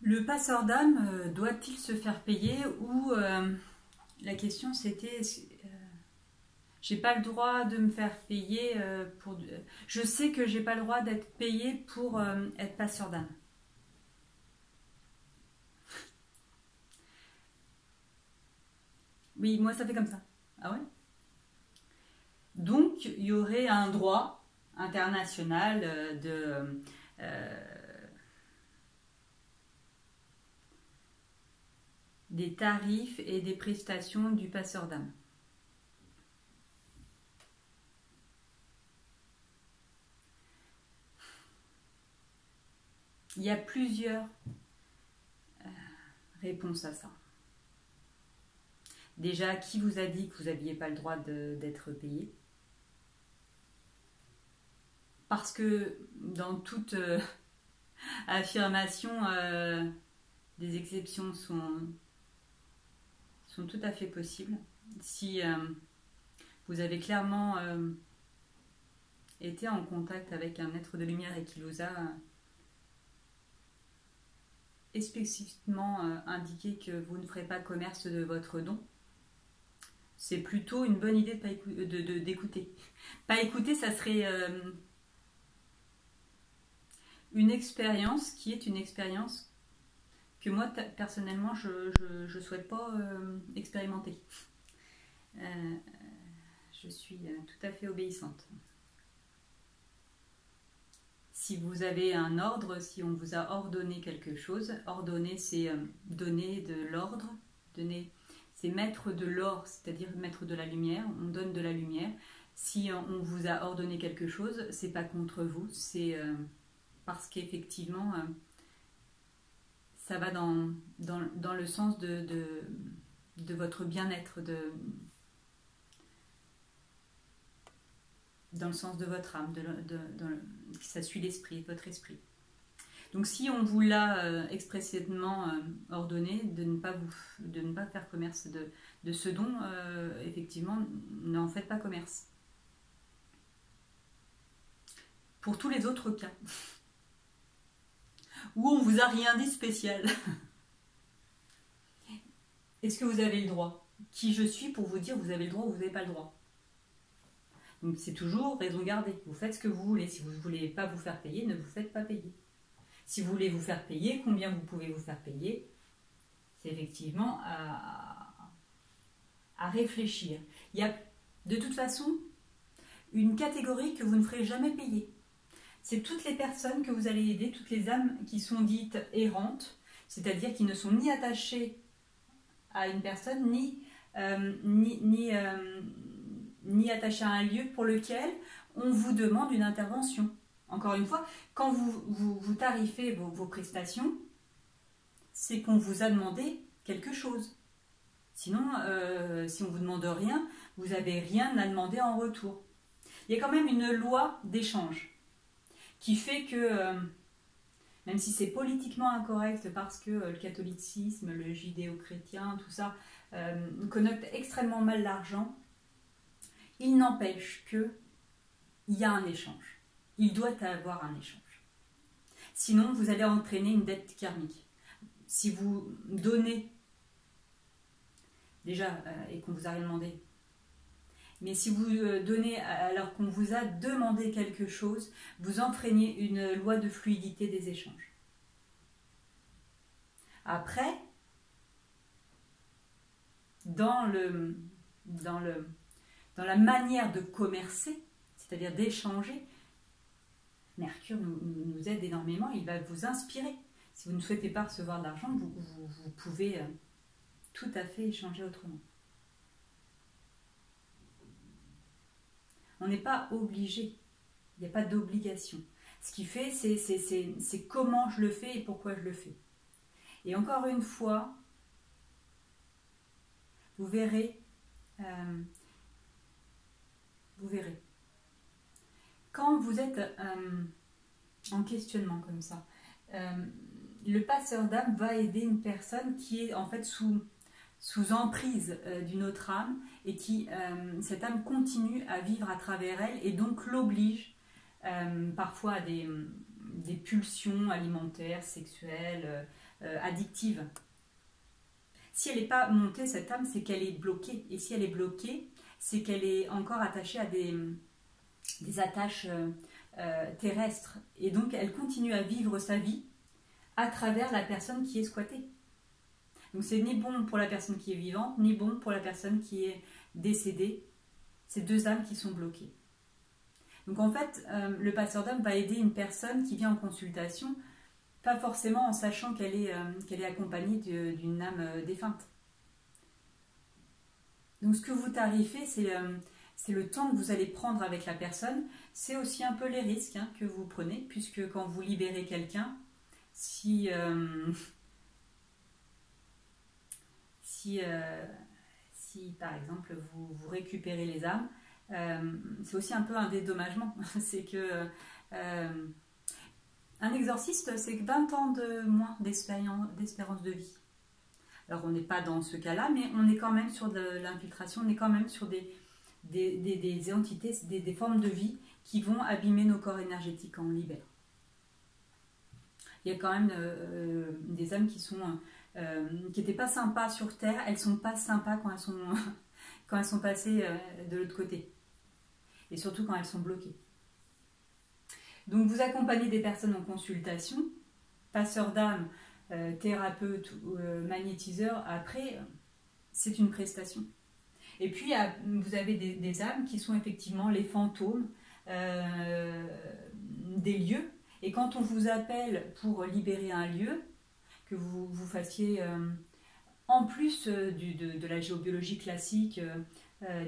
Le passeur d'âme doit-il se faire payer ou la question c'était j'ai pas le droit de me faire payer pour je sais que j'ai pas le droit d'être payé pour être passeur d'âme. Oui, moi ça fait comme ça. Ah ouais? Donc il y aurait un droit international des tarifs et des prestations du passeur d'âme. Il y a plusieurs réponses à ça. Déjà, qui vous a dit que vous n'aviez pas le droit d'être payé? Parce que dans toute affirmation, des exceptions sont tout à fait possibles. Si vous avez clairement été en contact avec un être de lumière et qui vous a explicitement indiqué que vous ne ferez pas commerce de votre don, c'est plutôt une bonne idée d'écouter. Pas écouter, ça serait une expérience qui est une expérience que moi, personnellement, je souhaite pas expérimenter. Je suis tout à fait obéissante. Si vous avez un ordre, si on vous a ordonné quelque chose, ordonner c'est donner de l'ordre, c'est mettre de l'or, c'est-à-dire mettre de la lumière, on donne de la lumière. Si on vous a ordonné quelque chose, c'est pas contre vous, c'est parce qu'effectivement ça va dans le sens de votre bien-être, dans le sens de votre âme, ça suit l'esprit, votre esprit. Donc si on vous l'a expressément ordonné de ne pas faire commerce de ce don, effectivement, n'en faites pas commerce. Pour tous les autres cas, où on vous a rien dit spécial, est-ce que vous avez le droit? Qui je suis pour vous dire vous avez le droit ou vous n'avez pas le droit? Donc c'est toujours raison gardée. Vous faites ce que vous voulez. Si vous ne voulez pas vous faire payer, ne vous faites pas payer. Si vous voulez vous faire payer, combien vous pouvez vous faire payer? C'est effectivement à réfléchir. Il y a de toute façon une catégorie que vous ne ferez jamais payer. C'est toutes les personnes que vous allez aider, toutes les âmes qui sont dites errantes, c'est-à-dire qui ne sont ni attachées à une personne, ni attachées à un lieu pour lequel on vous demande une intervention. Encore une fois, quand vous tarifez vos prestations, c'est qu'on vous a demandé quelque chose. Sinon, si on ne vous demande rien, vous n'avez rien à demander en retour. Il y a quand même une loi d'échange qui fait que, même si c'est politiquement incorrect parce que le catholicisme, le judéo-chrétien, tout ça, connote extrêmement mal l'argent, il n'empêche qu'il y a un échange. Il doit y avoir un échange. Sinon, vous allez entraîner une dette karmique. Si vous donnez, déjà, et qu'on vous a rien demandé, mais si vous donnez alors qu'on vous a demandé quelque chose, vous entraînez une loi de fluidité des échanges. Après, dans la manière de commercer, c'est-à-dire d'échanger, Mercure nous aide énormément, il va vous inspirer. Si vous ne souhaitez pas recevoir de l'argent, vous pouvez tout à fait échanger autrement. On n'est pas obligé, il n'y a pas d'obligation. Ce qui fait, c'est comment je le fais et pourquoi je le fais. Et encore une fois, vous verrez, quand vous êtes en questionnement comme ça, le passeur d'âme va aider une personne qui est en fait sous emprise d'une autre âme et qui, cette âme continue à vivre à travers elle et donc l'oblige parfois à des pulsions alimentaires, sexuelles, addictives. Si elle n'est pas montée, cette âme, c'est qu'elle est bloquée. Et si elle est bloquée, c'est qu'elle est encore attachée à des attaches terrestres. Et donc, elle continue à vivre sa vie à travers la personne qui est squattée. Donc, c'est ni bon pour la personne qui est vivante, ni bon pour la personne qui est décédée. C'est deux âmes qui sont bloquées. Donc, en fait, le passeur d'âme va aider une personne qui vient en consultation, pas forcément en sachant qu'elle est accompagnée d'une âme défunte. Donc, ce que vous tarifez, c'est le temps que vous allez prendre avec la personne. C'est aussi un peu les risques que vous prenez, puisque quand vous libérez quelqu'un, si par exemple vous récupérez les âmes, c'est aussi un peu un dédommagement. C'est que un exorciste, c'est 20 ans de moins d'espérance de vie. Alors on n'est pas dans ce cas-là, mais on est quand même sur de l'infiltration, on est quand même sur des entités, des formes de vie qui vont abîmer nos corps énergétiques quand on libère. Il y a quand même des âmes qui n'étaient pas sympas sur Terre, elles ne sont pas sympas quand elles sont passées de l'autre côté. Et surtout quand elles sont bloquées. Donc vous accompagnez des personnes en consultation, passeurs d'âme, thérapeute, magnétiseur, après, c'est une prestation. Et puis, vous avez des âmes qui sont effectivement les fantômes des lieux. Et quand on vous appelle pour libérer un lieu, que vous fassiez, en plus de la géobiologie classique,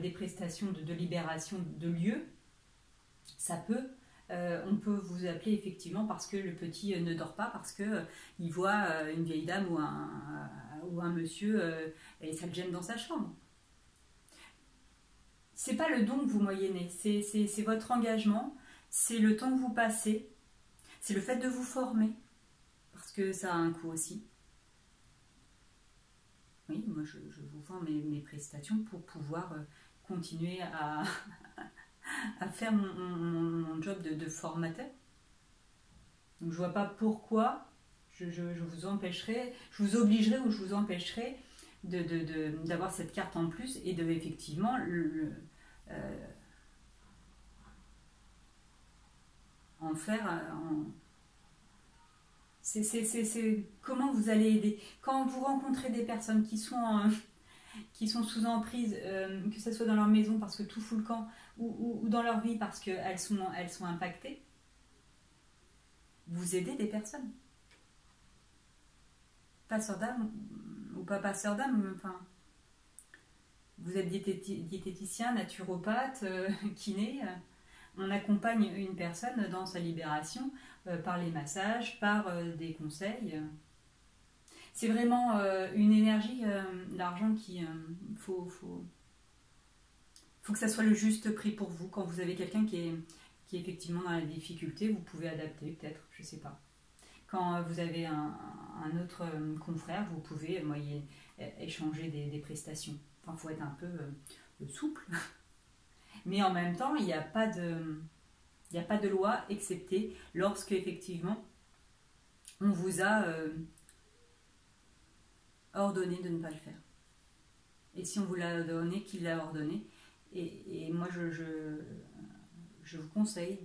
des prestations de libération de lieux, on peut vous appeler effectivement parce que le petit ne dort pas, parce qu'il voit une vieille dame ou un monsieur et ça le gêne dans sa chambre. C'est pas le don que vous moyennez, c'est votre engagement, c'est le temps que vous passez, c'est le fait de vous former, parce que ça a un coût aussi. Oui, moi je vous vends mes prestations pour pouvoir continuer à faire mon job de formateur. Donc je vois pas pourquoi je vous empêcherai, je vous obligerai ou je vous empêcherai d'avoir cette carte en plus et de effectivement en faire. C'est comment vous allez aider. Quand vous rencontrez des personnes qui sont sous emprise, que ce soit dans leur maison parce que tout fout le camp, ou dans leur vie parce qu'elles sont impactées, vous aidez des personnes. Passeur d'âme ou pas passeur d'âme, enfin, vous êtes diététicien, naturopathe, kiné, on accompagne une personne dans sa libération par les massages, par des conseils. C'est vraiment une énergie, l'argent qui faut que ça soit le juste prix pour vous. Quand vous avez quelqu'un qui est effectivement dans la difficulté, vous pouvez adapter peut-être, je ne sais pas. Quand vous avez un autre confrère, vous pouvez échanger des prestations. Enfin, il faut être un peu souple. Mais en même temps, il n'y a pas de loi, excepté lorsque effectivement on vous a ordonné de ne pas le faire. Et si on vous l'a ordonné, qui l'a ordonné, et moi je vous conseille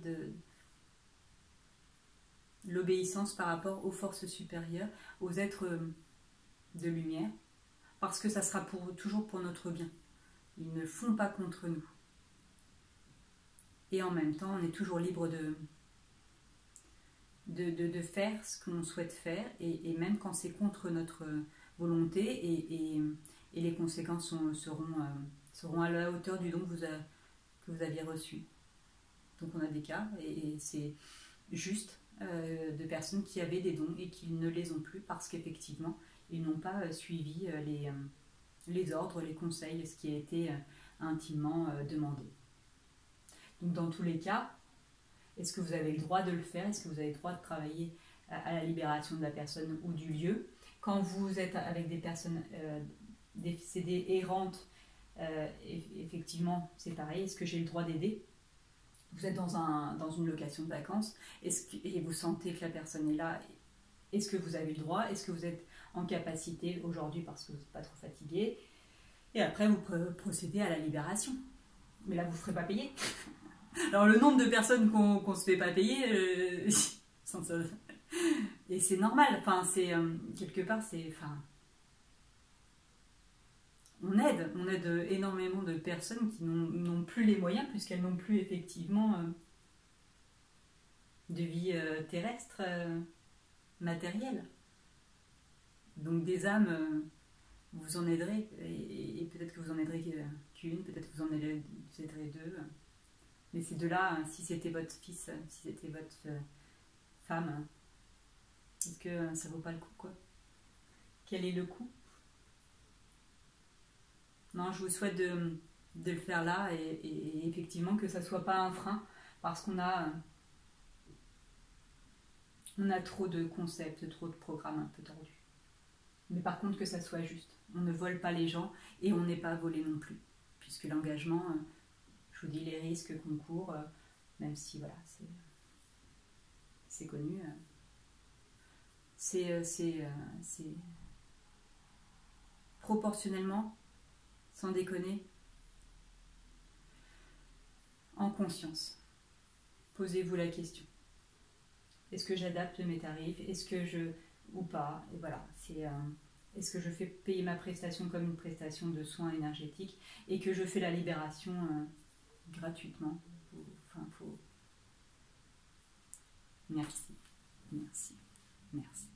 l'obéissance par rapport aux forces supérieures, aux êtres de lumière, parce que ça sera toujours pour notre bien. Ils ne font pas contre nous. Et en même temps, on est toujours libre de faire ce qu'on souhaite faire, et même quand c'est contre notre volonté, et les conséquences seront à la hauteur du don que vous aviez reçu. Donc on a des cas, et c'est juste de personnes qui avaient des dons et qui ne les ont plus parce qu'effectivement, ils n'ont pas suivi les ordres, les conseils, ce qui a été intimement demandé. Donc dans tous les cas, est-ce que vous avez le droit de le faire? Est-ce que vous avez le droit de travailler à la libération de la personne ou du lieu? Quand vous êtes avec des personnes décédées errantes, effectivement, c'est pareil. Est-ce que j'ai le droit d'aider? Vous êtes dans une location de vacances et vous sentez que la personne est là. Est-ce que vous avez le droit? Est-ce que vous êtes en capacité aujourd'hui parce que vous n'êtes pas trop fatigué? Et après, vous procédez à la libération. Mais là, vous ne ferez pas payer. Alors, le nombre de personnes qu'on se fait pas payer, et c'est normal. Enfin, c'est quelque part, c'est... Enfin, on aide énormément de personnes qui n'ont plus les moyens puisqu'elles n'ont plus effectivement de vie terrestre matérielle. Donc des âmes, vous en aiderez et peut-être que vous en aiderez qu'une, peut-être que vous en aiderez deux. Mais ces deux-là, si c'était votre fils, si c'était votre femme, est-ce que ça vaut pas le coup, quoi? Quel est le coût? Non, je vous souhaite de le faire là et effectivement que ça soit pas un frein parce qu'on a trop de concepts, trop de programmes un peu tordus. Mais par contre que ça soit juste. On ne vole pas les gens et on n'est pas volé non plus. Puisque l'engagement, je vous dis les risques qu'on court, même si voilà, c'est connu, c'est proportionnellement, sans déconner, en conscience. Posez-vous la question. Est-ce que j'adapte mes tarifs? Est-ce que je... ou pas? Et voilà, est-ce que je fais payer ma prestation comme une prestation de soins énergétiques et que je fais la libération gratuitement? Enfin, faut... Merci, merci, merci.